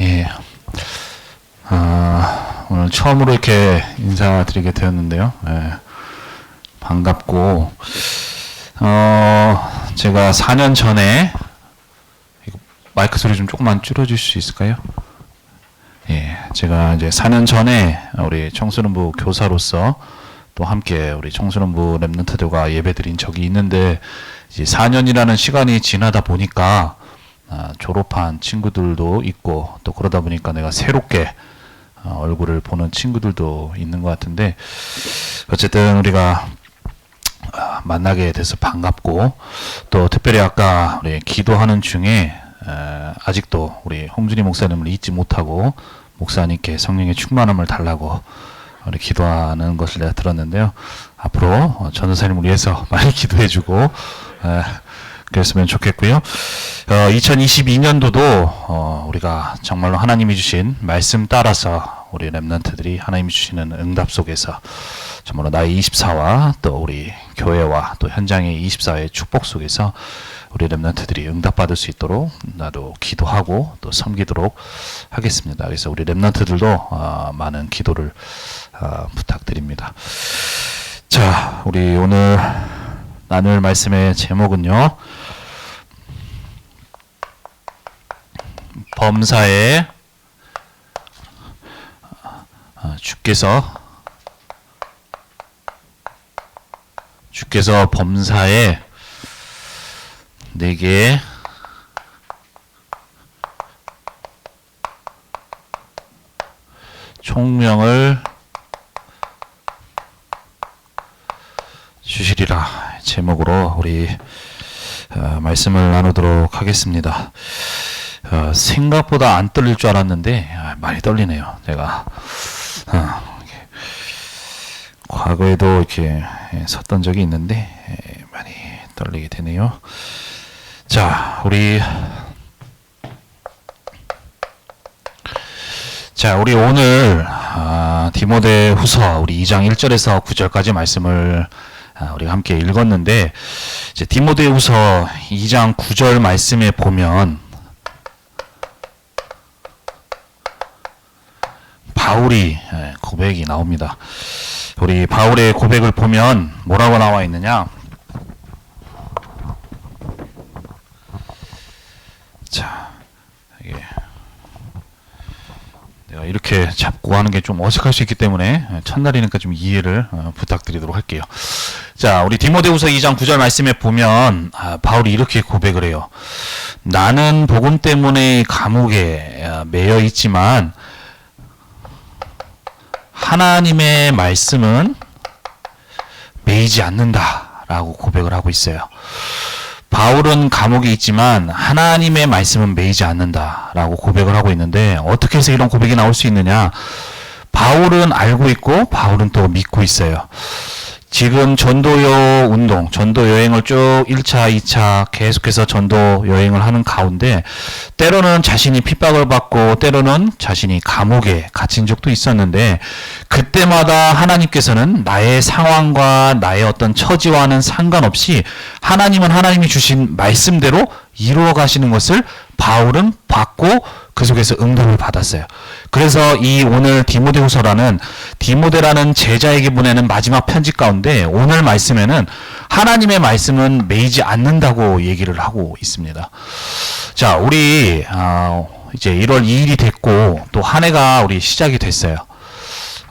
예. 오늘 처음으로 이렇게 인사드리게 되었는데요. 예. 반갑고, 제가 4년 전에, 마이크 소리 좀 조금만 줄여줄 수 있을까요? 예. 제가 이제 4년 전에 우리 청소년부 교사로서 또 함께 우리 청소년부 랩런트들과 예배드린 적이 있는데, 이제 4년이라는 시간이 지나다 보니까, 졸업한 친구들도 있고 또 그러다 보니까 내가 새롭게 얼굴을 보는 친구들도 있는 것 같은데, 어쨌든 우리가 만나게 돼서 반갑고, 또 특별히 아까 우리 기도하는 중에 아직도 우리 홍준희 목사님을 잊지 못하고 목사님께 성령의 충만함을 달라고 우리 기도하는 것을 내가 들었는데요. 앞으로 전도사님을 위해서 많이 기도해주고 그랬으면 좋겠고요. 2022년도도 우리가 정말로 하나님이 주신 말씀 따라서 우리 랩런트들이 하나님이 주시는 응답 속에서 정말로 나의 24와 또 우리 교회와 또 현장의 24의 축복 속에서 우리 랩런트들이 응답받을 수 있도록 나도 기도하고 또 섬기도록 하겠습니다. 그래서 우리 랩런트들도 많은 기도를 부탁드립니다. 자, 우리 오늘 나눌 말씀의 제목은요, 범사에 주께서 범사에 내게 총명을 주시리라 제목으로 우리 말씀을 나누도록 하겠습니다. 생각보다 안 떨릴 줄 알았는데 많이 떨리네요. 제가 과거에도 이렇게 섰던 적이 있는데 많이 떨리게 되네요. 자, 우리 오늘 디모데후서 우리 2장 1절에서 9절까지 말씀을 우리가 함께 읽었는데, 이제 디모데후서 2장 9절 말씀에 보면 바울이 고백이 나옵니다. 우리 바울의 고백을 보면 뭐라고 나와 있느냐? 자, 이게 내가 이렇게 잡고 하는 게 좀 어색할 수 있기 때문에 첫날이니까 좀 이해를 부탁드리도록 할게요. 자, 우리 디모데후서 2장 9절 말씀에 보면 바울이 이렇게 고백을 해요. 나는 복음 때문에 감옥에 매여 있지만 하나님의 말씀은 매이지 않는다라고 고백을 하고 있어요. 바울은 감옥에 있지만 하나님의 말씀은 매이지 않는다라고 고백을 하고 있는데, 어떻게 해서 이런 고백이 나올 수 있느냐? 바울은 알고 있고 바울은 또 믿고 있어요. 지금 전도요 운동, 전도 여행을 쭉 1차, 2차 계속해서 전도 여행을 하는 가운데 때로는 자신이 핍박을 받고 때로는 자신이 감옥에 갇힌 적도 있었는데, 그때마다 하나님께서는 나의 상황과 나의 어떤 처지와는 상관없이 하나님은 하나님이 주신 말씀대로 이루어 가시는 것을 바울은 받고 그 속에서 응답을 받았어요. 그래서 이 오늘 디모데후서라는 디모데라는 제자에게 보내는 마지막 편지 가운데 오늘 말씀에는 하나님의 말씀은 매이지 않는다고 얘기를 하고 있습니다. 자, 우리 이제 1월 2일이 됐고 또 한 해가 우리 시작이 됐어요.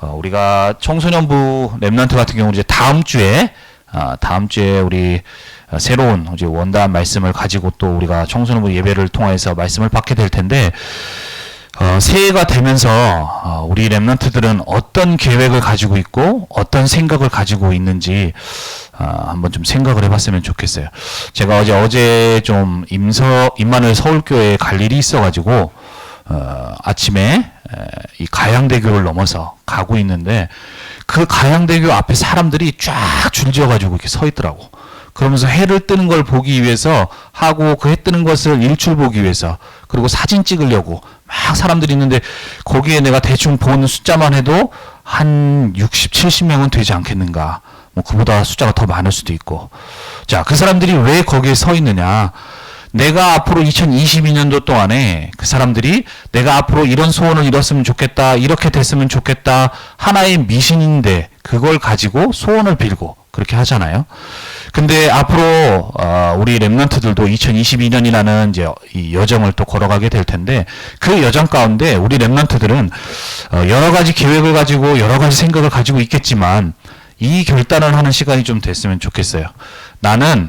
우리가 청소년부 랩런트 같은 경우 이제 다음 주에 우리 새로운 이제 원단 말씀을 가지고 또 우리가 청소년부 예배를 통해서 말씀을 받게 될 텐데, 새해가 되면서 우리 랩런트들은 어떤 계획을 가지고 있고 어떤 생각을 가지고 있는지 한번 좀 생각을 해봤으면 좋겠어요. 제가 어제 좀 임마누엘 서울교회에 갈 일이 있어가지고 아침에 이 가양대교를 넘어서 가고 있는데, 그 가양대교 앞에 사람들이 쫙 줄지어가지고 이렇게 서 있더라고. 그러면서 해를 뜨는 걸 보기 위해서 하고, 그 해 뜨는 것을 일출 보기 위해서, 그리고 사진 찍으려고 막 사람들이 있는데, 거기에 내가 대충 본 숫자만 해도 한 60, 70명은 되지 않겠는가. 뭐 그보다 숫자가 더 많을 수도 있고. 자, 그 사람들이 왜 거기에 서 있느냐? 내가 앞으로 2022년도 동안에 그 사람들이 내가 앞으로 이런 소원을 이뤘으면 좋겠다, 이렇게 됐으면 좋겠다, 하나의 미신인데 그걸 가지고 소원을 빌고 그렇게 하잖아요. 근데 앞으로 우리 렘넌트들도 2022년이라는 이제 이 여정을 또 걸어가게 될 텐데, 그 여정 가운데 우리 렘넌트들은 여러 가지 계획을 가지고 여러 가지 생각을 가지고 있겠지만 이 결단을 하는 시간이 좀 됐으면 좋겠어요. 나는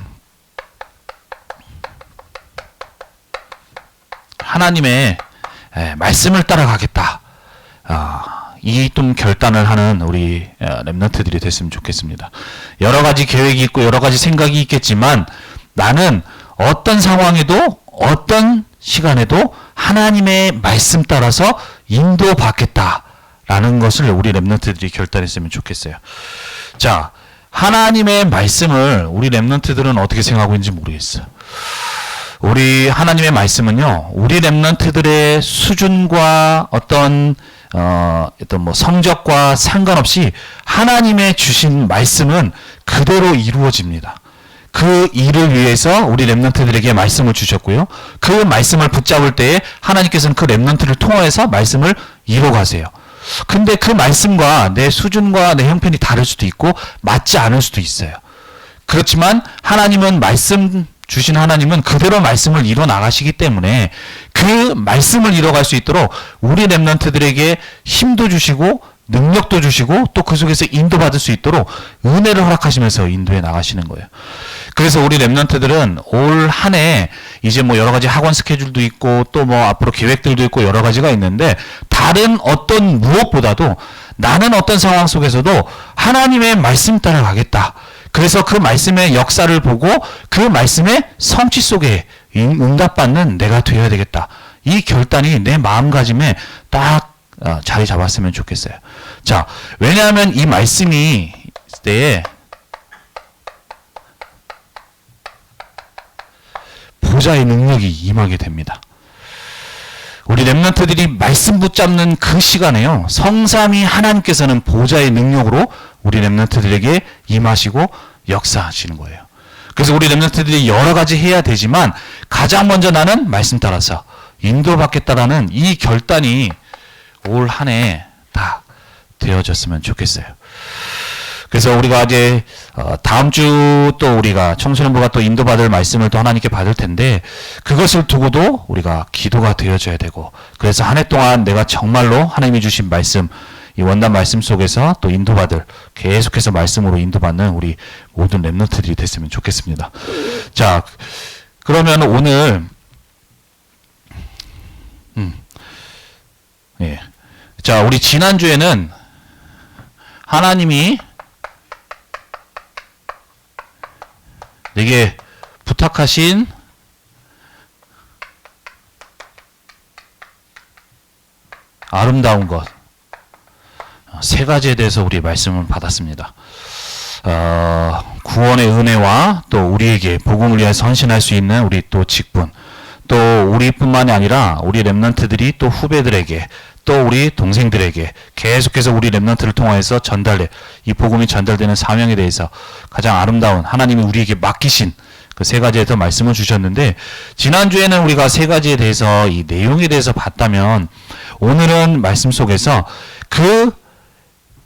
하나님의 말씀을 따라가겠다. 이 좀 결단을 하는 우리 렘넌트들이 됐으면 좋겠습니다. 여러 가지 계획이 있고 여러 가지 생각이 있겠지만 나는 어떤 상황에도 어떤 시간에도 하나님의 말씀 따라서 인도받겠다라는 것을 우리 렘넌트들이 결단했으면 좋겠어요. 자, 하나님의 말씀을 우리 렘넌트들은 어떻게 생각하고 있는지 모르겠어요. 우리 하나님의 말씀은요, 우리 렘넌트들의 수준과 어떤 뭐 성적과 상관없이 하나님의 주신 말씀은 그대로 이루어집니다. 그 일을 위해서 우리 렘넌트들에게 말씀을 주셨고요. 그 말씀을 붙잡을 때에 하나님께서는 그 렘넌트를 통해서 말씀을 이루어가세요. 근데 그 말씀과 내 수준과 내 형편이 다를 수도 있고 맞지 않을 수도 있어요. 그렇지만 하나님은 주신 하나님은 그대로 말씀을 이뤄 나가시기 때문에 그 말씀을 이뤄갈 수 있도록 우리 렘넌트들에게 힘도 주시고 능력도 주시고 또 그 속에서 인도받을 수 있도록 은혜를 허락하시면서 인도해 나가시는 거예요. 그래서 우리 렘넌트들은 올 한 해 이제 뭐 여러 가지 학원 스케줄도 있고 또 뭐 앞으로 계획들도 있고 여러 가지가 있는데, 다른 어떤 무엇보다도 나는 어떤 상황 속에서도 하나님의 말씀 따라 가겠다. 그래서 그 말씀의 역사를 보고 그 말씀의 성취 속에 응답받는 내가 되어야 되겠다. 이 결단이 내 마음가짐에 딱 자리 잡았으면 좋겠어요. 자, 왜냐하면 이 말씀이 있을 때에 보좌의 능력이 임하게 됩니다. 우리 렘넌트들이 말씀 붙잡는 그 시간에요, 성삼위 하나님께서는 보좌의 능력으로 우리 렘넌트들에게 임하시고 역사하시는 거예요. 그래서 우리 렘넌트들이 여러 가지 해야 되지만 가장 먼저 나는 말씀 따라서 인도받겠다라는 이 결단이 올 한 해 다 되어졌으면 좋겠어요. 그래서 우리가 이제 다음 주 또 우리가 청소년부가 또 인도받을 말씀을 또 하나님께 받을 텐데, 그것을 두고도 우리가 기도가 되어져야 되고, 그래서 한 해 동안 내가 정말로 하나님이 주신 말씀, 이 원단 말씀 속에서 또 인도받을, 계속해서 말씀으로 인도받는 우리 모든 렘넌트들이 됐으면 좋겠습니다. 자, 그러면 오늘 예. 자, 우리 지난주에는 하나님이 내게 부탁하신 아름다운 것, 세 가지에 대해서 우리 말씀을 받았습니다. 구원의 은혜와 또 우리에게 복음을 위해 헌신할 수 있는 우리 또 직분, 또 우리뿐만이 아니라 우리 렘넌트들이 또 후배들에게, 또 우리 동생들에게 계속해서 우리 렘넌트를 통해서 이 복음이 전달되는 사명에 대해서 가장 아름다운 하나님이 우리에게 맡기신 그 세 가지에 대해서 말씀을 주셨는데, 지난주에는 우리가 세 가지에 대해서 이 내용에 대해서 봤다면, 오늘은 말씀 속에서 그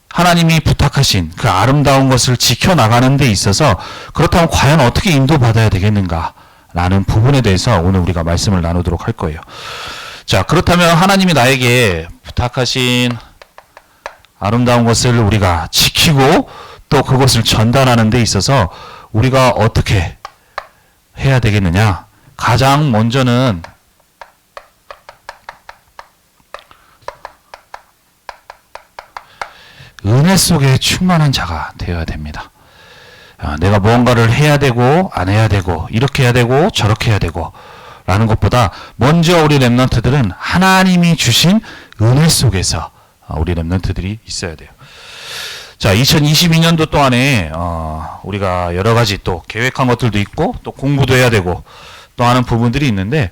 하나님이 부탁하신 그 아름다운 것을 지켜나가는 데 있어서 그렇다면 과연 어떻게 인도받아야 되겠는가 라는 부분에 대해서 오늘 우리가 말씀을 나누도록 할 거예요. 자, 그렇다면 하나님이 나에게 부탁하신 아름다운 것을 우리가 지키고 또 그것을 전달하는 데 있어서 우리가 어떻게 해야 되겠느냐? 가장 먼저는 은혜 속에 충만한 자가 되어야 됩니다. 내가 무언가를 해야 되고 안 해야 되고 이렇게 해야 되고 저렇게 해야 되고 라는 것보다 먼저 우리 렘넌트들은 하나님이 주신 은혜 속에서 우리 렘넌트들이 있어야 돼요. 자, 2022년도 동안에 우리가 여러 가지 또 계획한 것들도 있고 또 공부도 해야 되고 또 하는 부분들이 있는데,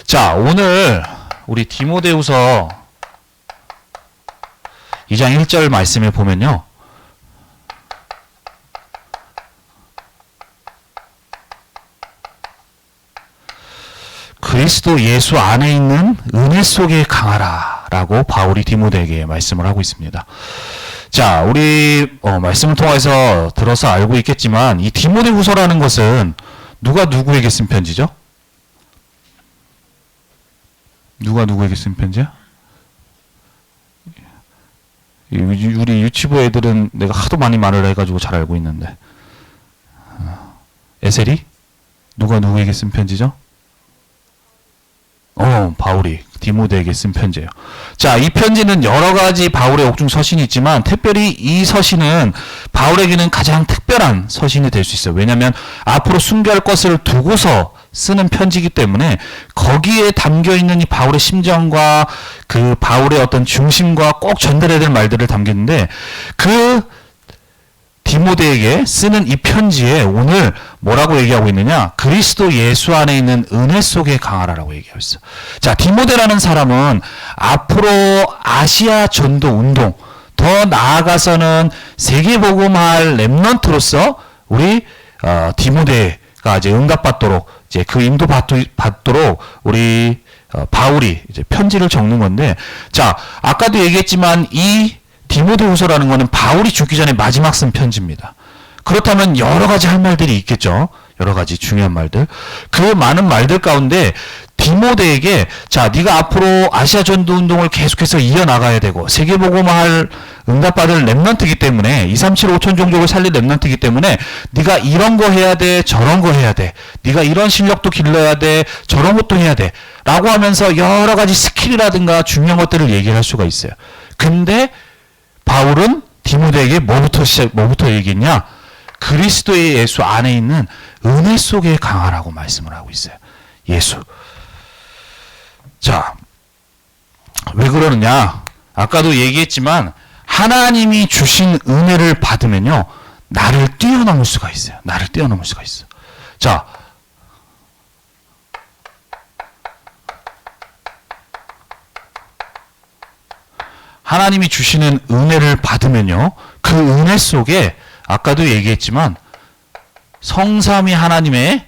자, 오늘 우리 디모데후서 2장 1절 말씀에 보면요, 그리스도 예수 안에 있는 은혜 속에 강하라 라고 바울이 디모데에게 말씀을 하고 있습니다. 자, 우리 말씀을 통해서 들어서 알고 있겠지만 이 디모데 후서라는 것은 누가 누구에게 쓴 편지죠? 누가 누구에게 쓴 편지야? 우리 유치부 애들은 내가 하도 많이 말을 해가지고 잘 알고 있는데. 에셀이? 누가 누구에게 쓴 편지죠? 바울이 디모데에게 쓴 편지예요. 자, 이 편지는 여러 가지 바울의 옥중 서신이 있지만 특별히 이 서신은 바울에게는 가장 특별한 서신이 될 수 있어요. 왜냐하면 앞으로 순교할 것을 두고서 쓰는 편지이기 때문에 거기에 담겨 있는 이 바울의 심정과 그 바울의 어떤 중심과 꼭 전달해야 될 말들을 담겼는데 그 디모데에게 쓰는 이 편지에 오늘 뭐라고 얘기하고 있느냐? 그리스도 예수 안에 있는 은혜 속에 강하라라고 얘기하고 있어. 자, 디모데라는 사람은 앞으로 아시아 전도 운동, 더 나아가서는 세계복음할 렘넌트로서 우리 디모데가 이제 응답받도록 이제 그 인도 받도록 우리 바울이 이제 편지를 적는 건데, 자, 아까도 얘기했지만 이 디모데후서라는 거는 바울이 죽기 전에 마지막 쓴 편지입니다. 그렇다면 여러 가지 할 말들이 있겠죠. 여러 가지 중요한 말들. 그 많은 말들 가운데 디모데에게 자, 네가 앞으로 아시아 전도 운동을 계속해서 이어나가야 되고 세계복음화할 응답받을 렘넌트이기 때문에 2, 3, 7, 5천 종족을 살릴 렘넌트이기 때문에 네가 이런 거 해야 돼, 저런 거 해야 돼. 네가 이런 실력도 길러야 돼, 저런 것도 해야 돼. 라고 하면서 여러 가지 스킬이라든가 중요한 것들을 얘기할 수가 있어요. 근데 바울은 디모데에게 뭐부터 얘기했냐? 그리스도의 예수 안에 있는 은혜 속에 강하라고 말씀을 하고 있어요. 예수. 자, 왜 그러느냐? 아까도 얘기했지만 하나님이 주신 은혜를 받으면요, 나를 뛰어넘을 수가 있어요. 나를 뛰어넘을 수가 있어. 자, 하나님이 주시는 은혜를 받으면요, 그 은혜 속에 아까도 얘기했지만 성삼위 하나님의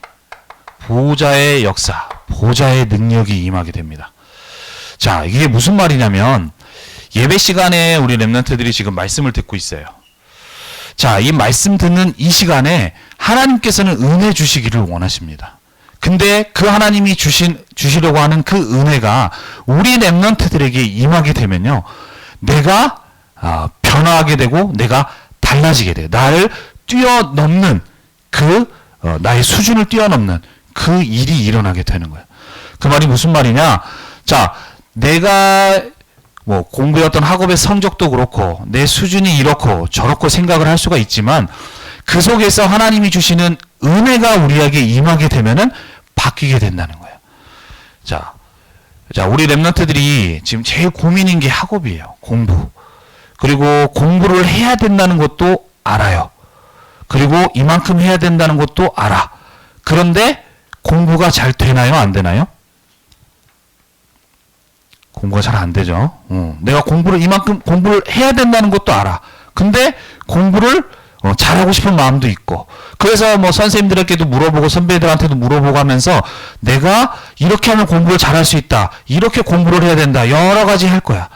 보좌의 역사, 보좌의 능력이 임하게 됩니다. 자, 이게 무슨 말이냐면 예배 시간에 우리 렘넌트들이 지금 말씀을 듣고 있어요. 자, 이 말씀 듣는 이 시간에 하나님께서는 은혜 주시기를 원하십니다. 근데 그 하나님이 주시려고 하는 그 은혜가 우리 렘넌트들에게 임하게 되면요, 내가 변화하게 되고 내가 달라지게 돼요. 나를 뛰어넘는 나의 수준을 뛰어넘는 그 일이 일어나게 되는 거예요. 그 말이 무슨 말이냐? 자, 내가 뭐 공부했던 학업의 성적도 그렇고 내 수준이 이렇고 저렇고 생각을 할 수가 있지만 그 속에서 하나님이 주시는 은혜가 우리에게 임하게 되면은 바뀌게 된다는 거예요. 자, 우리 렘넌트들이 지금 제일 고민인 게 학업이에요. 공부. 그리고 공부를 해야 된다는 것도 알아요. 그리고 이만큼 해야 된다는 것도 알아. 그런데 공부가 잘 되나요? 안 되나요? 공부가 잘 안 되죠. 내가 이만큼 공부를 해야 된다는 것도 알아. 근데 공부를 잘하고 싶은 마음도 있고, 그래서 뭐 선생님들에게도 물어보고 선배들한테도 물어보고 하면서 내가 이렇게 하면 공부를 잘할 수 있다, 이렇게 공부를 해야 된다, 여러 가지 할 거야.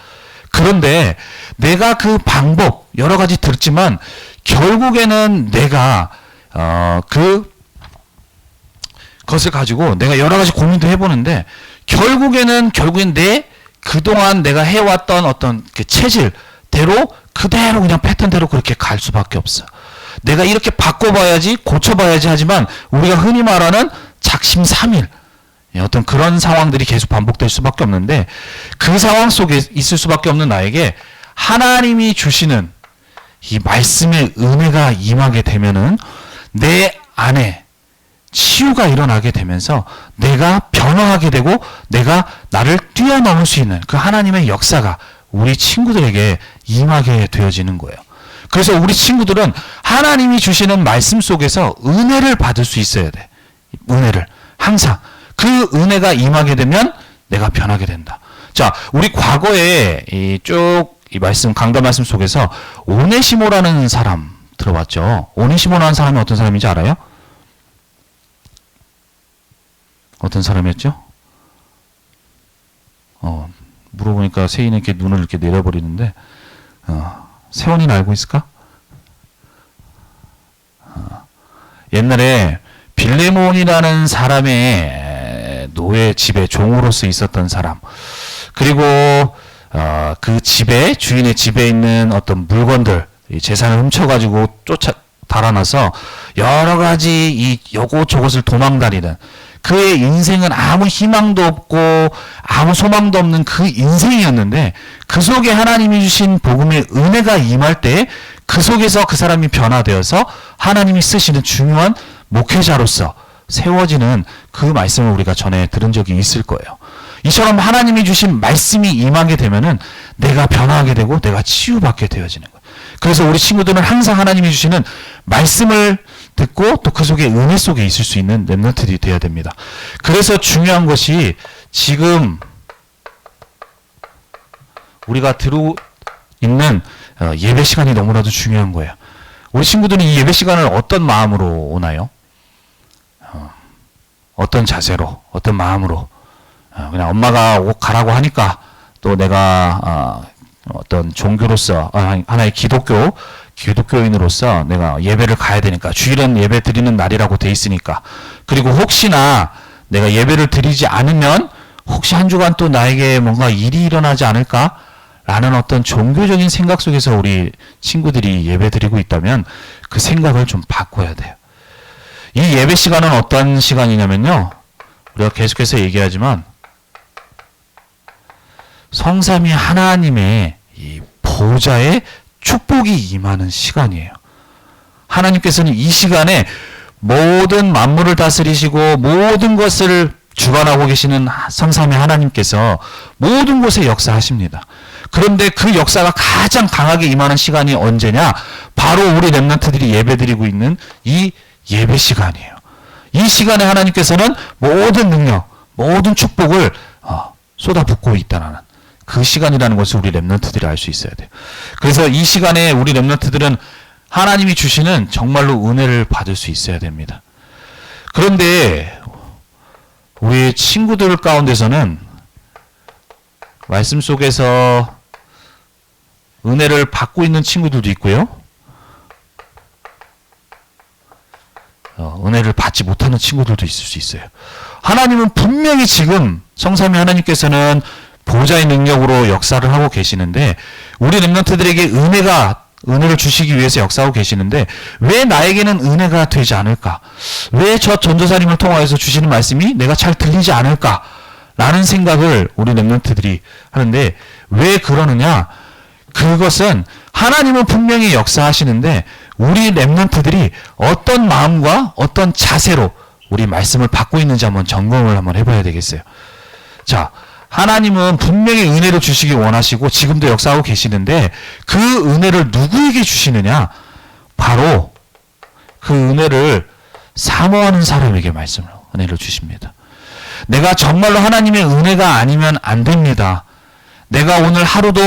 그런데 내가 그 방법 여러 가지 들지만 결국에는 내가 그것을 가지고 내가 여러 가지 고민도 해보는데 결국엔 그동안 내가 해왔던 어떤 그 체질대로 그대로 그냥 패턴대로 그렇게 갈 수밖에 없어. 내가 이렇게 바꿔봐야지, 고쳐봐야지 하지만 우리가 흔히 말하는 작심삼일, 어떤 그런 상황들이 계속 반복될 수밖에 없는데 그 상황 속에 있을 수밖에 없는 나에게 하나님이 주시는 이 말씀의 은혜가 임하게 되면은 내 안에 치유가 일어나게 되면서 내가 변화하게 되고 내가 나를 뛰어넘을 수 있는 그 하나님의 역사가 우리 친구들에게 임하게 되어지는 거예요. 그래서 우리 친구들은 하나님이 주시는 말씀 속에서 은혜를 받을 수 있어야 돼. 은혜를. 항상. 그 은혜가 임하게 되면 내가 변하게 된다. 자, 우리 과거에 이 말씀, 강단 말씀 속에서 오네시모라는 사람 들어봤죠? 오네시모라는 사람이 어떤 사람인지 알아요? 어떤 사람이었죠? 물어보니까 세인이 이렇게 눈을 이렇게 내려버리는데, 세원이는 알고 있을까? 옛날에 빌레몬이라는 사람의 노예 집에 종으로서 있었던 사람, 그리고 그 집에, 주인의 집에 있는 어떤 물건들, 재산을 훔쳐가지고 달아나서 여러 가지 이 요것저것을 도망다니는, 그의 인생은 아무 희망도 없고 아무 소망도 없는 그 인생이었는데, 그 속에 하나님이 주신 복음의 은혜가 임할 때 그 속에서 그 사람이 변화되어서 하나님이 쓰시는 중요한 목회자로서 세워지는 그 말씀을 우리가 전에 들은 적이 있을 거예요. 이처럼 하나님이 주신 말씀이 임하게 되면은 내가 변화하게 되고 내가 치유받게 되어지는 거예요. 그래서 우리 친구들은 항상 하나님이 주시는 말씀을 듣고 또 그 속에 은혜 속에 있을 수 있는 렘넌트들이 되어야 됩니다. 그래서 중요한 것이 지금 우리가 있는 예배 시간이 너무나도 중요한 거예요. 우리 친구들은 이 예배 시간을 어떤 마음으로 오나요? 어떤 자세로, 어떤 마음으로? 그냥 엄마가 가라고 하니까, 또 내가 어떤 종교로서, 하나의 기독교인으로서 내가 예배를 가야 되니까, 주일은 예배 드리는 날이라고 돼 있으니까, 그리고 혹시나 내가 예배를 드리지 않으면 혹시 한 주간 또 나에게 뭔가 일이 일어나지 않을까? 라는 어떤 종교적인 생각 속에서 우리 친구들이 예배 드리고 있다면 그 생각을 좀 바꿔야 돼요. 이 예배 시간은 어떤 시간이냐면요, 우리가 계속해서 얘기하지만 성삼위 하나님의 이 보좌의 축복이 임하는 시간이에요. 하나님께서는 이 시간에 모든 만물을 다스리시고 모든 것을 주관하고 계시는 성삼위 하나님께서 모든 곳에 역사하십니다. 그런데 그 역사가 가장 강하게 임하는 시간이 언제냐? 바로 우리 렘넌트들이 예배드리고 있는 이 예배 시간이에요. 이 시간에 하나님께서는 모든 능력, 모든 축복을 쏟아붓고 있다는 그 시간이라는 것을 우리 렘넌트들이 알 수 있어야 돼요. 그래서 이 시간에 우리 렘넌트들은 하나님이 주시는 정말로 은혜를 받을 수 있어야 됩니다. 그런데 우리 친구들 가운데서는 말씀 속에서 은혜를 받고 있는 친구들도 있고요, 은혜를 받지 못하는 친구들도 있을 수 있어요. 하나님은 분명히 지금 성삼위 하나님께서는 보좌의 능력으로 역사를 하고 계시는데, 우리 렘넌트들에게 은혜를 주시기 위해서 역사하고 계시는데 왜 나에게는 은혜가 되지 않을까? 왜 저 전도사님을 통하여서 주시는 말씀이 내가 잘 들리지 않을까? 라는 생각을 우리 렘넌트들이 하는데, 왜 그러느냐? 그것은 하나님은 분명히 역사하시는데 우리 렘넌트들이 어떤 마음과 어떤 자세로 우리 말씀을 받고 있는지 한번 점검을 한번 해봐야 되겠어요. 자, 하나님은 분명히 은혜를 주시기 원하시고 지금도 역사하고 계시는데 그 은혜를 누구에게 주시느냐? 바로 그 은혜를 사모하는 사람에게 은혜를 주십니다. 내가 정말로 하나님의 은혜가 아니면 안 됩니다. 내가 오늘 하루도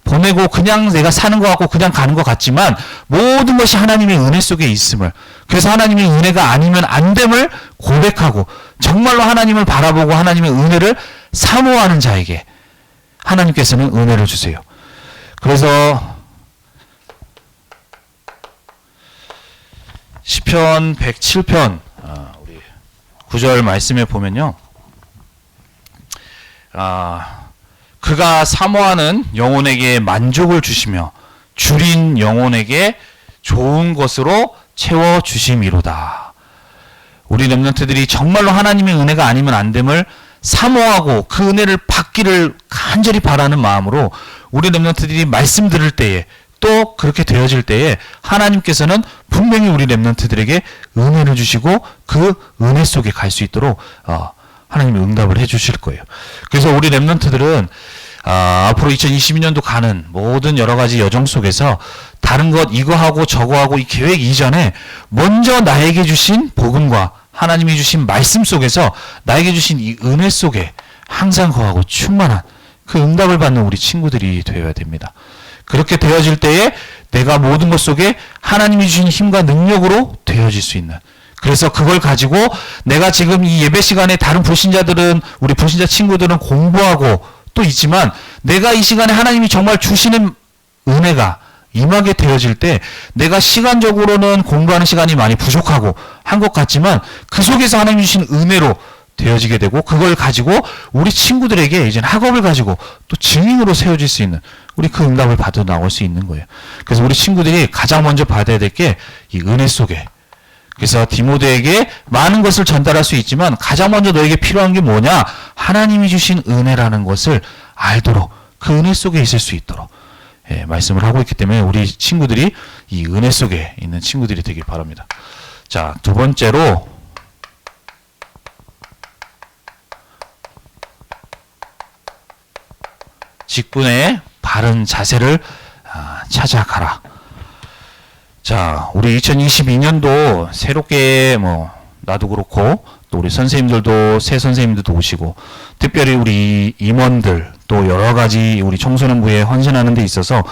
보내고 그냥 내가 사는 것 같고 그냥 가는 것 같지만 모든 것이 하나님의 은혜 속에 있음을, 그래서 하나님의 은혜가 아니면 안 됨을 고백하고 정말로 하나님을 바라보고 하나님의 은혜를 사모하는 자에게 하나님께서는 은혜를 주세요. 그래서 시편 107편 우리 9절 말씀에 보면요, 그가 사모하는 영혼에게 만족을 주시며 줄인 영혼에게 좋은 것으로 채워주심이로다. 우리 렘넌트들이 정말로 하나님의 은혜가 아니면 안 됨을 사모하고 그 은혜를 받기를 간절히 바라는 마음으로 우리 렘넌트들이 말씀 들을 때에 또 그렇게 되어질 때에 하나님께서는 분명히 우리 렘넌트들에게 은혜를 주시고 그 은혜 속에 갈 수 있도록 하나님이 응답을 해주실 거예요. 그래서 우리 렘넌트들은 앞으로 2022년도 가는 모든 여러 가지 여정 속에서 다른 것 이거 하고 저거 하고 이 계획 이전에 먼저 나에게 주신 복음과 하나님이 주신 말씀 속에서 나에게 주신 이 은혜 속에 항상 거하고 충만한 그 응답을 받는 우리 친구들이 되어야 됩니다. 그렇게 되어질 때에 내가 모든 것 속에 하나님이 주신 힘과 능력으로 되어질 수 있는, 그래서 그걸 가지고 내가 지금 이 예배 시간에 다른 불신자들은, 우리 불신자 친구들은 공부하고 또 있지만 내가 이 시간에 하나님이 정말 주시는 은혜가 임하게 되어질 때 내가 시간적으로는 공부하는 시간이 많이 부족하고 한 것 같지만 그 속에서 하나님이 주신 은혜로 되어지게 되고 그걸 가지고 우리 친구들에게 이제 학업을 가지고 또 증인으로 세워질 수 있는 우리 그 응답을 받아 나올 수 있는 거예요. 그래서 우리 친구들이 가장 먼저 받아야 될 게 이 은혜 속에 그래서 디모데에게 많은 것을 전달할 수 있지만 가장 먼저 너에게 필요한 게 뭐냐? 하나님이 주신 은혜라는 것을 알도록 그 은혜 속에 있을 수 있도록 말씀을 하고 있기 때문에 우리 친구들이 이 은혜 속에 있는 친구들이 되길 바랍니다. 자, 두 번째로 직분의 바른 자세를 찾아가라. 자, 우리 2022년도 새롭게 나도 그렇고 또 우리 선생님들도 새 선생님들도 오시고 특별히 우리 임원들 또 여러 가지 우리 청소년부에 헌신하는 데 있어서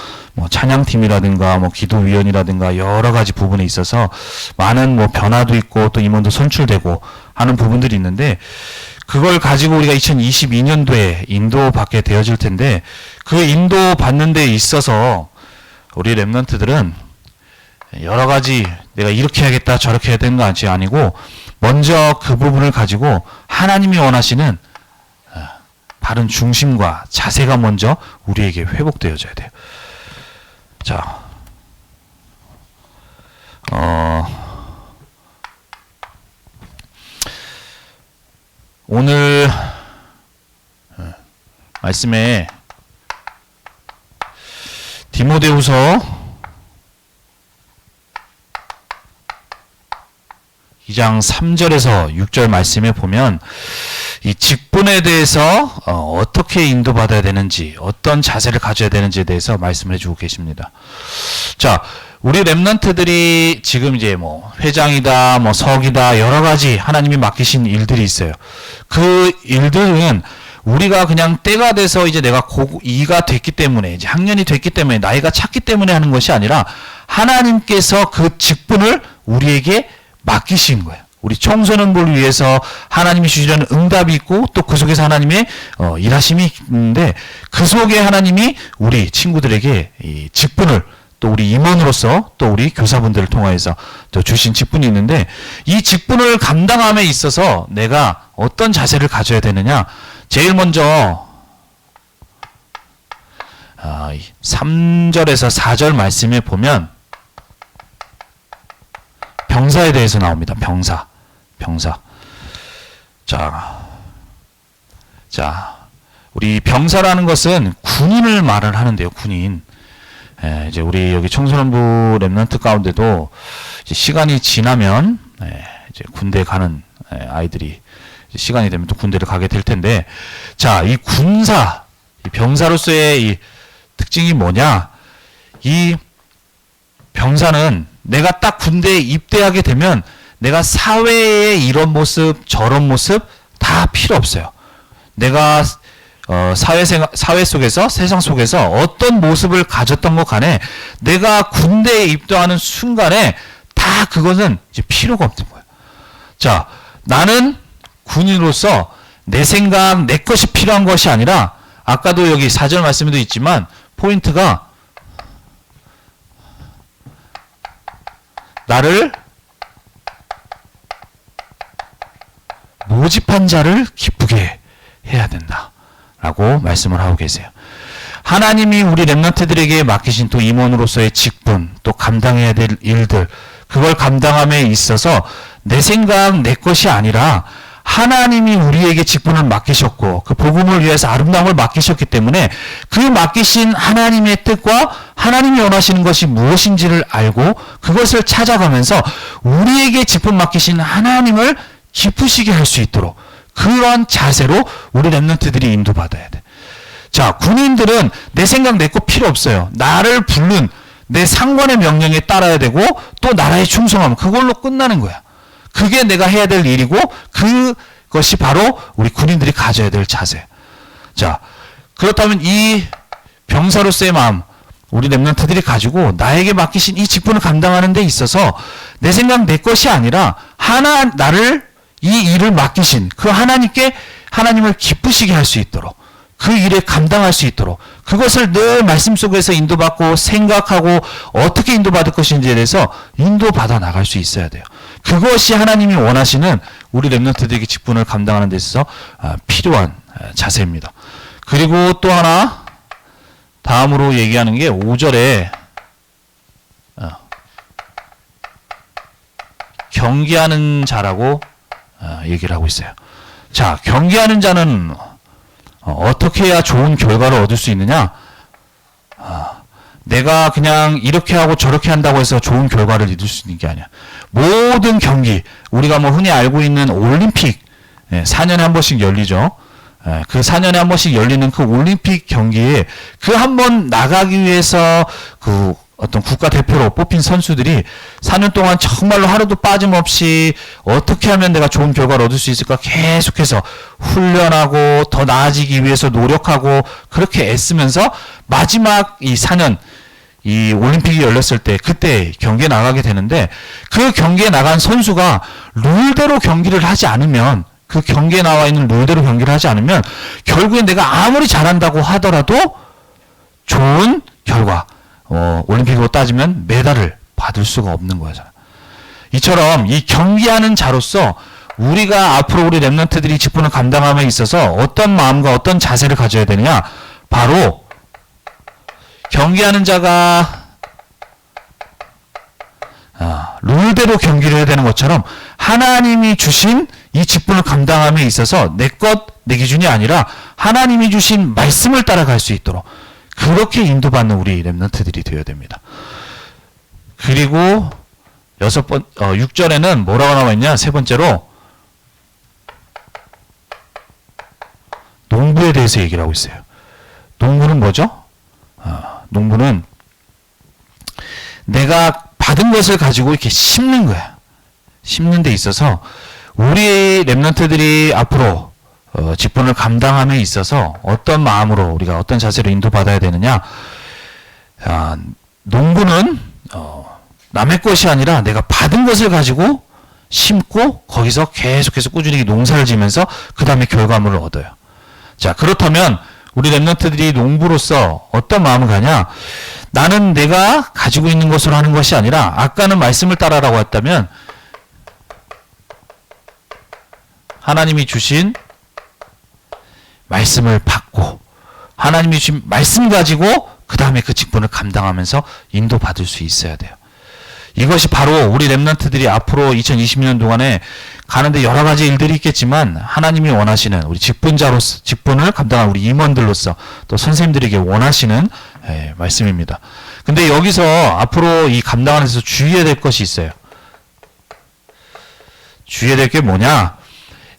찬양팀이라든가 기도위원이라든가 여러 가지 부분에 있어서 많은 변화도 있고 또 임원도 선출되고 하는 부분들이 있는데 그걸 가지고 우리가 2022년도에 인도받게 되어질 텐데 그 인도받는 데 있어서 우리 랩런트들은 여러 가지 내가 이렇게 해야겠다 저렇게 해야 되는 거 아니고 먼저 그 부분을 가지고 하나님이 원하시는 바른 중심과 자세가 먼저 우리에게 회복되어져야 돼요. 자, 오늘 말씀에 디모데후서 2장 3절에서 6절 말씀에 보면 이 직분에 대해서 어떻게 인도받아야 되는지 어떤 자세를 가져야 되는지에 대해서 말씀을 해주고 계십니다. 자, 우리 랩런트들이 지금 이제 회장이다 석이다 여러 가지 하나님이 맡기신 일들이 있어요. 그 일들은 우리가 그냥 때가 돼서 이제 내가 고2가 됐기 때문에 이제 학년이 됐기 때문에 나이가 찼기 때문에 하는 것이 아니라 하나님께서 그 직분을 우리에게 맡기신 거예요. 우리 청소년부를 위해서 하나님이 주시려는 응답이 있고 또 그 속에서 하나님의 일하심이 있는데 그 속에 하나님이 우리 친구들에게 이 직분을 또 우리 임원으로서 또 우리 교사분들을 통하여서 또 주신 직분이 있는데 이 직분을 감당함에 있어서 내가 어떤 자세를 가져야 되느냐? 제일 먼저 3절에서 4절 말씀에 보면 병사에 대해서 나옵니다. 병사. 자, 우리 병사라는 것은 군인을 말을 하는데요. 군인. 이제 우리 여기 청소년부 랩런트 가운데도 이제 시간이 지나면 이제 군대 가는 아이들이 이제 시간이 되면 또 군대를 가게 될 텐데, 자, 이 군사, 이 병사로서의 이 특징이 뭐냐? 이 병사는 내가 딱 군대에 입대하게 되면 내가 사회의 이런 모습 저런 모습 다 필요 없어요. 내가 사회 속에서 세상 속에서 어떤 모습을 가졌던 것 간에 내가 군대에 입대하는 순간에 다 그것은 이제 필요가 없는 거예요. 자, 나는 군인으로서 내 생각 내 것이 필요한 것이 아니라 아까도 여기 4절 말씀에도 있지만 포인트가 나를 모집한 자를 기쁘게 해야 된다 라고 말씀을 하고 계세요. 하나님이 우리 랩런트들에게 맡기신 또 임원으로서의 직분, 또 감당해야 될 일들, 그걸 감당함에 있어서 내 생각 내 것이 아니라 하나님이 우리에게 직분을 맡기셨고 그 복음을 위해서 아름다움을 맡기셨기 때문에 그 맡기신 하나님의 뜻과 하나님이 원하시는 것이 무엇인지를 알고 그것을 찾아가면서 우리에게 직분 맡기신 하나님을 기쁘시게 할 수 있도록 그런 자세로 우리 랩런트들이 인도받아야 돼. 자, 군인들은 내 생각 내 것 필요 없어요. 나를 부른 내 상관의 명령에 따라야 되고 또 나라에 충성하면 그걸로 끝나는 거야. 그게 내가 해야 될 일이고 그것이 바로 우리 군인들이 가져야 될 자세. 자, 그렇다면 이 병사로서의 마음 우리 랩런트들이 가지고 나에게 맡기신 이 직분을 감당하는 데 있어서 내 생각 내 것이 아니라 나를 이 일을 맡기신 그 하나님께 하나님을 기쁘시게 할 수 있도록 그 일에 감당할 수 있도록 그것을 늘 말씀 속에서 인도받고 생각하고 어떻게 인도받을 것인지에 대해서 인도받아 나갈 수 있어야 돼요. 그것이 하나님이 원하시는 우리 렘넌트들에게 직분을 감당하는 데 있어서 필요한 자세입니다. 그리고 또 하나 다음으로 얘기하는 게 5절에 경계하는 자라고 얘기를 하고 있어요. 자, 경계하는 자는 어떻게 해야 좋은 결과를 얻을 수 있느냐? 내가 그냥 이렇게 하고 저렇게 한다고 해서 좋은 결과를 이룰 수 있는 게 아니야. 모든 경기, 우리가 뭐 흔히 알고 있는 올림픽, 4년에 한 번씩 열리죠. 그 4년에 한 번씩 열리는 그 올림픽 경기에 그 한 번 나가기 위해서 그 어떤 국가대표로 뽑힌 선수들이 4년 동안 정말로 하루도 빠짐없이 어떻게 하면 내가 좋은 결과를 얻을 수 있을까 계속해서 훈련하고 더 나아지기 위해서 노력하고 그렇게 애쓰면서 마지막 이 4년 이 올림픽이 열렸을 때 그때 경기에 나가게 되는데 그 경기에 나간 선수가 룰대로 경기를 하지 않으면 그 경기에 나와 있는 룰대로 경기를 하지 않으면 결국엔 내가 아무리 잘한다고 하더라도 좋은 결과 올림픽으로 따지면 메달을 받을 수가 없는 거잖아. 이처럼 이 경기하는 자로서 우리가 앞으로 우리 렘넌트들이 직분을 감당함에 있어서 어떤 마음과 어떤 자세를 가져야 되느냐? 바로 경기하는 자가 룰대로 경기를 해야 되는 것처럼 하나님이 주신 이 직분을 감당함에 있어서 내 것, 내 기준이 아니라 하나님이 주신 말씀을 따라갈 수 있도록 그렇게 인도받는 우리 렘넌트들이 되어야 됩니다. 그리고 6절에는 뭐라고 나와 있냐? 세 번째로 농부에 대해서 얘기를 하고 있어요. 농부는 뭐죠? 농부는 내가 받은 것을 가지고 이렇게 심는 거야. 심는 데 있어서 우리 렘넌트들이 앞으로 직분을 감당함에 있어서 어떤 마음으로 우리가 어떤 자세로 인도받아야 되느냐? 농부는 남의 것이 아니라 내가 받은 것을 가지고 심고 거기서 계속해서 꾸준히 농사를 지면서 그 다음에 결과물을 얻어요. 자, 그렇다면 우리 렘넌트들이 농부로서 어떤 마음을 가냐? 나는 내가 가지고 있는 것으로 하는 것이 아니라 아까는 말씀을 따라라고 했다면 하나님이 주신 말씀을 받고 하나님이 주신 말씀 가지고 그 다음에 그 직분을 감당하면서 인도받을 수 있어야 돼요. 이것이 바로 우리 렘넌트들이 앞으로 2020년 동안에 가는데 여러 가지 일들이 있겠지만 하나님이 원하시는 우리 직분자로서 직분을 감당한 우리 임원들로서 또 선생님들에게 원하시는 말씀입니다. 근데 여기서 앞으로 이 감당하는 데서 주의해야 될 것이 있어요. 주의해야 될 게 뭐냐?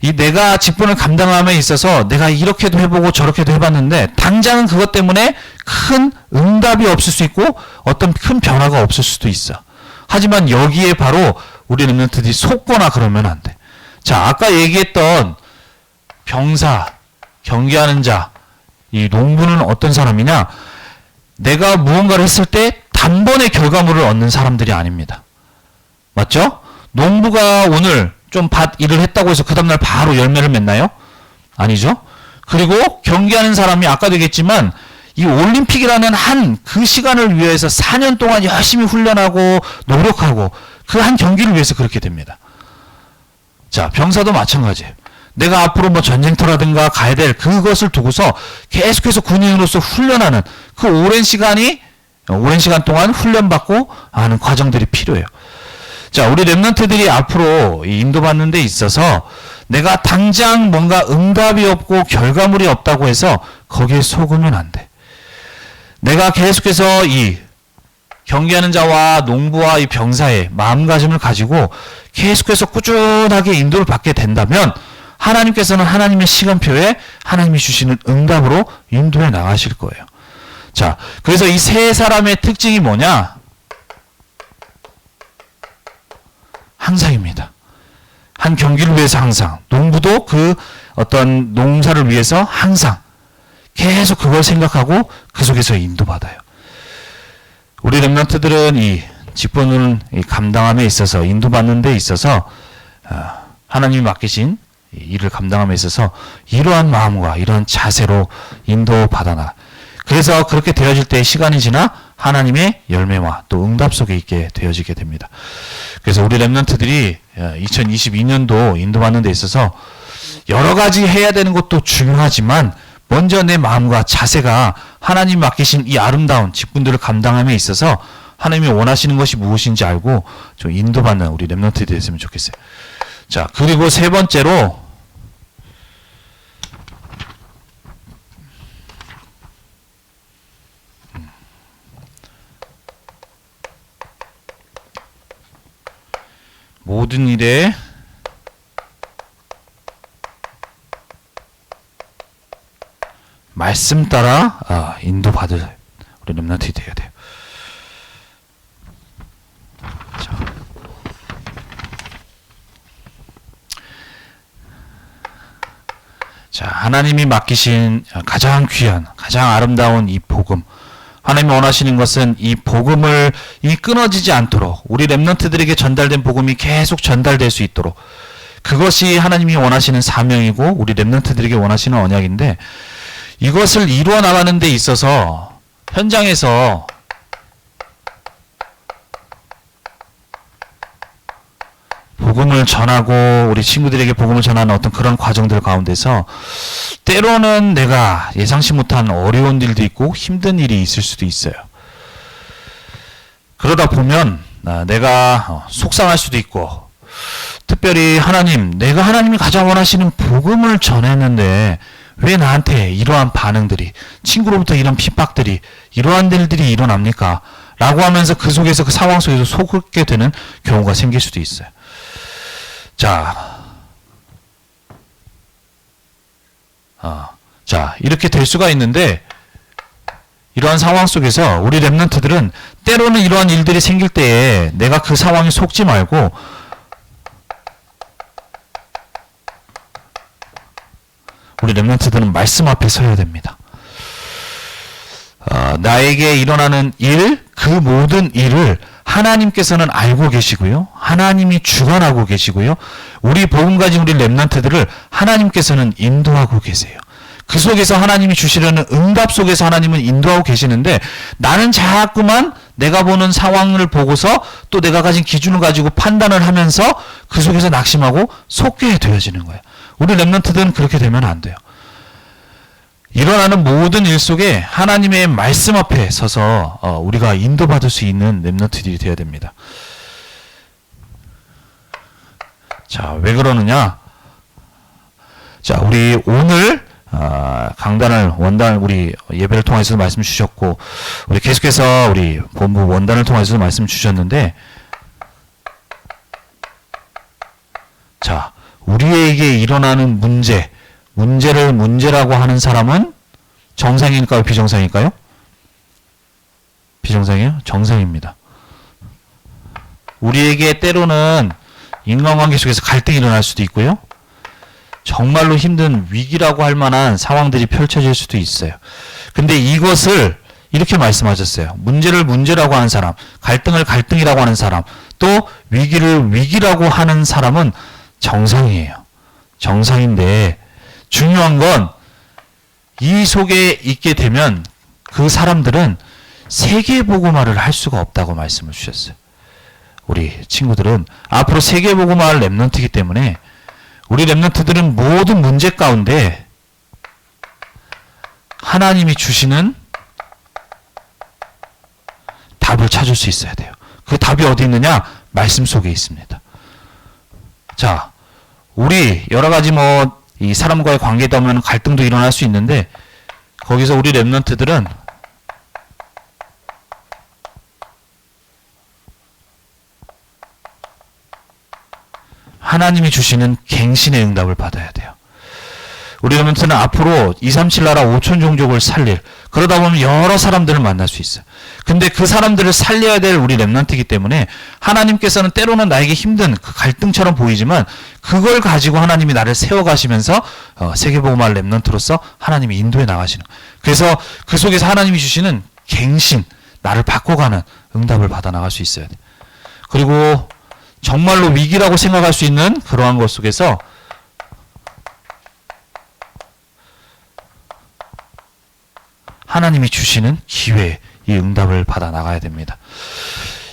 이 내가 직분을 감당함에 있어서 내가 이렇게도 해보고 저렇게도 해봤는데 당장은 그것 때문에 큰 응답이 없을 수 있고 어떤 큰 변화가 없을 수도 있어. 하지만 여기에 바로 우리 렘넌트들이 속거나 그러면 안 돼. 자, 아까 얘기했던 병사, 경계하는 자, 이 농부는 어떤 사람이냐? 내가 무언가를 했을 때 단번에 결과물을 얻는 사람들이 아닙니다. 맞죠? 농부가 오늘 좀 밭 일을 했다고 해서 그 다음날 바로 열매를 맺나요? 아니죠? 그리고 경기하는 사람이 아까도 얘기했지만 이 올림픽이라는 한 그 시간을 위해서 4년 동안 열심히 훈련하고 노력하고 그 한 경기를 위해서 그렇게 됩니다. 자, 병사도 마찬가지예요. 내가 앞으로 뭐 전쟁터라든가 가야 될 그것을 두고서 계속해서 군인으로서 훈련하는 그 오랜 시간 동안 훈련받고 하는 과정들이 필요해요. 자, 우리 렘넌트들이 앞으로 인도받는 데 있어서 내가 당장 뭔가 응답이 없고 결과물이 없다고 해서 거기에 속으면 안 돼. 내가 계속해서 이 경계하는 자와 농부와 이 병사의 마음가짐을 가지고 계속해서 꾸준하게 인도를 받게 된다면 하나님께서는 하나님의 시간표에 하나님이 주시는 응답으로 인도해 나가실 거예요. 자, 그래서 이 세 사람의 특징이 뭐냐? 항상입니다. 한 경기를 위해서 항상, 농부도 그 어떤 농사를 위해서 항상 계속 그걸 생각하고 그 속에서 인도받아요. 우리 렘넌트들은 이 직분을 감당함에 있어서 인도받는 데 있어서 하나님이 맡기신 일을 감당함에 있어서 이러한 마음과 이러한 자세로 인도받아 나. 그래서 그렇게 되어질 때 시간이 지나 하나님의 열매와 또 응답 속에 있게 되어지게 됩니다. 그래서 우리 렘넌트들이 2022년도 인도받는 데 있어서 여러 가지 해야 되는 것도 중요하지만 먼저 내 마음과 자세가 하나님 맡기신 이 아름다운 직분들을 감당함에 있어서 하나님이 원하시는 것이 무엇인지 알고 좀 인도받는 우리 렘넌트들이 됐으면 좋겠어요. 자, 그리고 세 번째로 모든 일에 말씀 따라 인도받을 우리 렘넌트들이 되어야 돼요. 자, 하나님이 맡기신 가장 귀한, 가장 아름다운 이 복음. 하나님이 원하시는 것은 이 복음을 끊어지지 않도록 우리 렘넌트들에게 전달된 복음이 계속 전달될 수 있도록 그것이 하나님이 원하시는 사명이고 우리 렘넌트들에게 원하시는 언약인데 이것을 이루어 나가는 데 있어서 현장에서 복음을 전하고 우리 친구들에게 복음을 전하는 어떤 그런 과정들 가운데서 때로는 내가 예상치 못한 어려운 일도 있고 힘든 일이 있을 수도 있어요. 그러다 보면 내가 속상할 수도 있고 특별히 내가 하나님이 가장 원하시는 복음을 전했는데 왜 나한테 이러한 반응들이 친구로부터 이런 핍박들이 이러한 일들이 일어납니까? 라고 하면서 그 속에서 그 상황 속에서 속게 되는 경우가 생길 수도 있어요. 자, 이렇게 될 수가 있는데 이러한 상황 속에서 우리 렘넌트들은 때로는 이러한 일들이 생길 때에 내가 그 상황에 속지 말고 우리 렘넌트들은 말씀 앞에 서야 됩니다. 나에게 일어나는 일, 그 모든 일을 하나님께서는 알고 계시고요. 하나님이 주관하고 계시고요. 우리 복음 가진 우리 렘넌트들을 하나님께서는 인도하고 계세요. 그 속에서 하나님이 주시려는 응답 속에서 하나님은 인도하고 계시는데 나는 자꾸만 내가 보는 상황을 보고서 또 내가 가진 기준을 가지고 판단을 하면서 그 속에서 낙심하고 속게 되어지는 거예요. 우리 렘넌트들은 그렇게 되면 안 돼요. 일어나는 모든 일 속에 하나님의 말씀 앞에 서서 우리가 인도받을 수 있는 렘넌트들이 되어야 됩니다. 자, 왜 그러느냐? 자, 우리 오늘 원단을 우리 예배를 통해서 말씀 주셨고 우리 계속해서 우리 본부 원단을 통해서 말씀 주셨는데 자, 우리에게 일어나는 문제를 문제라고 하는 사람은 정상일까요? 비정상일까요? 비정상이에요? 정상입니다. 우리에게 때로는 인간관계 속에서 갈등이 일어날 수도 있고요. 정말로 힘든 위기라고 할 만한 상황들이 펼쳐질 수도 있어요. 근데 이것을 이렇게 말씀하셨어요. 문제를 문제라고 하는 사람, 갈등을 갈등이라고 하는 사람, 또 위기를 위기라고 하는 사람은 정상이에요. 정상인데 중요한 건 이 속에 있게 되면 그 사람들은 세계복음화를 할 수가 없다고 말씀을 주셨어요. 우리 친구들은 앞으로 세계복음화할 렘넌트이기 때문에 우리 렘넌트들은 모든 문제 가운데 하나님이 주시는 답을 찾을 수 있어야 돼요. 그 답이 어디 있느냐? 말씀 속에 있습니다. 자, 우리 여러 가지 이 사람과의 관계다 보면 갈등도 일어날 수 있는데 거기서 우리 렘넌트들은 하나님이 주시는 갱신의 응답을 받아야 돼요. 우리 렘넌트는 앞으로 237 나라 5천 종족을 살릴 그러다 보면 여러 사람들을 만날 수 있어요. 근데 그 사람들을 살려야 될 우리 렘넌트이기 때문에 하나님께서는 때로는 나에게 힘든 그 갈등처럼 보이지만 그걸 가지고 하나님이 나를 세워가시면서 세계복음화 렘넌트로서 하나님이 인도해 나가시는 거예요. 그래서 그 속에서 하나님이 주시는 갱신, 나를 바꿔가는 응답을 받아 나갈 수 있어야 돼요. 그리고 정말로 위기라고 생각할 수 있는 그러한 것 속에서 하나님이 주시는 기회, 이 응답을 받아 나가야 됩니다.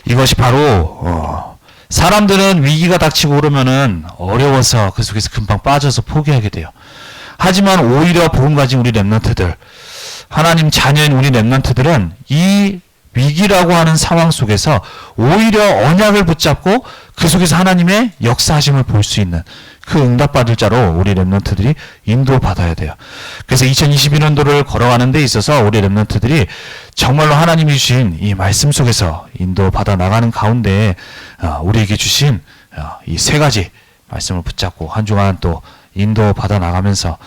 이것이 바로 사람들은 위기가 닥치고 그러면은 어려워서 그 속에서 금방 빠져서 포기하게 돼요. 하지만 오히려 복음 가진 우리 렘넌트들, 하나님 자녀인 우리 렘넌트들은 이 위기라고 하는 상황 속에서 오히려 언약을 붙잡고 그 속에서 하나님의 역사하심을 볼 수 있는 그 응답받을 자로 우리 렘넌트들이 인도받아야 돼요. 그래서 2021년도를 걸어가는 데 있어서 우리 렘넌트들이 정말로 하나님이 주신 이 말씀 속에서 인도받아 나가는 가운데 우리에게 주신 이 세 가지 말씀을 붙잡고 한 주간 또 인도받아 나가면서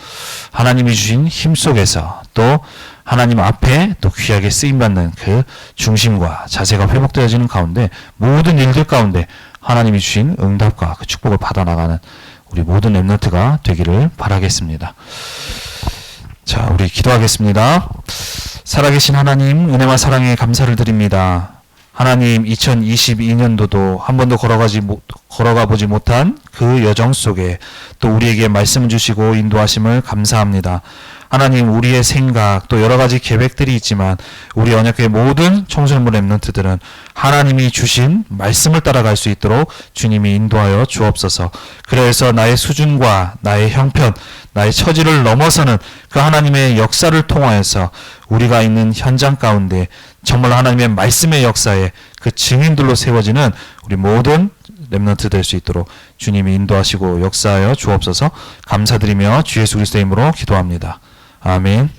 하나님이 주신 힘 속에서 또 하나님 앞에 또 귀하게 쓰임받는 그 중심과 자세가 회복되어지는 가운데 모든 일들 가운데 하나님이 주신 응답과 그 축복을 받아 나가는 우리 모든 렘넌트가 되기를 바라겠습니다. 자, 우리 기도하겠습니다. 살아계신 하나님, 은혜와 사랑에 감사를 드립니다. 하나님, 2022년도도 한 번도 걸어가 보지 못한 그 여정 속에 또 우리에게 말씀 주시고 인도하심을 감사합니다. 하나님, 우리의 생각 또 여러 가지 계획들이 있지만 우리 언약교회 모든 청소년부 렘넌트들은 하나님이 주신 말씀을 따라갈 수 있도록 주님이 인도하여 주옵소서. 그래서 나의 수준과 나의 형편, 나의 처지를 넘어서는 그 하나님의 역사를 통하여서 우리가 있는 현장 가운데 정말 하나님의 말씀의 역사에 그 증인들로 세워지는 우리 모든 렘넌트 될 수 있도록 주님이 인도하시고 역사하여 주옵소서. 감사드리며 주 예수 그리스도의 이름으로 기도합니다. 아멘.